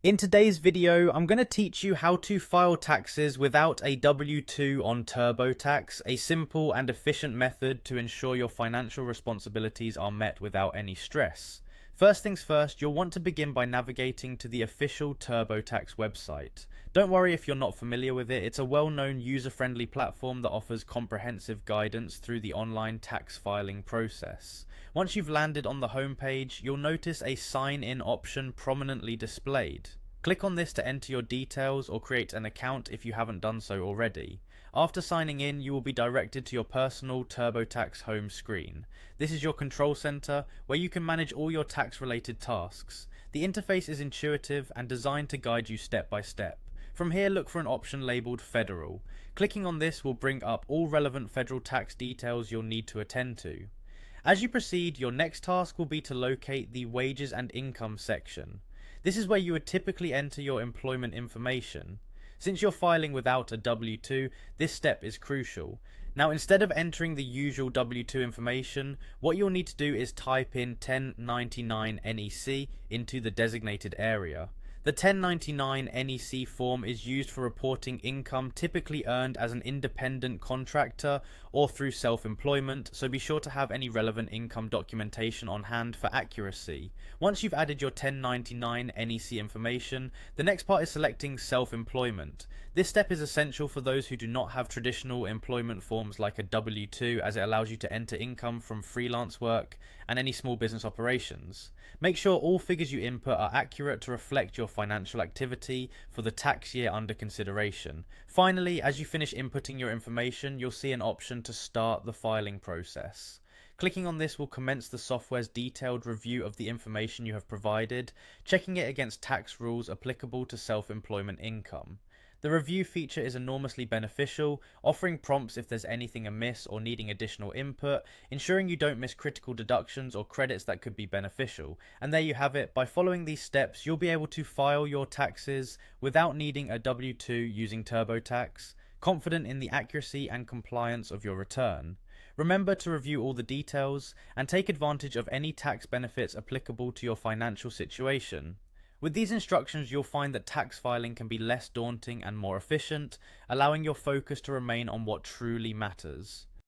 In today's video, I'm going to teach you how to file taxes without a W-2 on Turbotax, a simple and efficient method to ensure your financial responsibilities are met without any stress. First things first, you'll want to begin by navigating to the official Turbotax website. Don't worry if you're not familiar with it, it's a well-known user-friendly platform that offers comprehensive guidance through the online tax filing process. Once you've landed on the homepage, you'll notice a sign-in option prominently displayed. Click on this to enter your details or create an account if you haven't done so already. After signing in, you will be directed to your personal Turbotax home screen. This is your control center where you can manage all your tax-related tasks. The interface is intuitive and designed to guide you step by step. From here, look for an option labeled Federal. Clicking on this will bring up all relevant federal tax details you'll need to attend to. As you proceed, your next task will be to locate the Wages and Income section. This is where you would typically enter your employment information. Since you're filing without a W-2, this step is crucial. Now, instead of entering the usual W-2 information, what you'll need to do is type in 1099 NEC into the designated area. The 1099 NEC form is used for reporting income typically earned as an independent contractor or through self-employment, so be sure to have any relevant income documentation on hand for accuracy. Once you've added your 1099 NEC information, the next part is selecting self-employment. This step is essential for those who do not have traditional employment forms like a W-2, as it allows you to enter income from freelance work and any small business operations. Make sure all figures you input are accurate to reflect your financial activity for the tax year under consideration. Finally, as you finish inputting your information, you'll see an option to start the filing process. Clicking on this will commence the software's detailed review of the information you have provided, checking it against tax rules applicable to self-employment income. The review feature is enormously beneficial, offering prompts if there's anything amiss or needing additional input, ensuring you don't miss critical deductions or credits that could be beneficial. And there you have it. By following these steps, you'll be able to file your taxes without needing a W-2 using TurboTax, confident in the accuracy and compliance of your return. Remember to review all the details and take advantage of any tax benefits applicable to your financial situation. With these instructions, you'll find that tax filing can be less daunting and more efficient, allowing your focus to remain on what truly matters.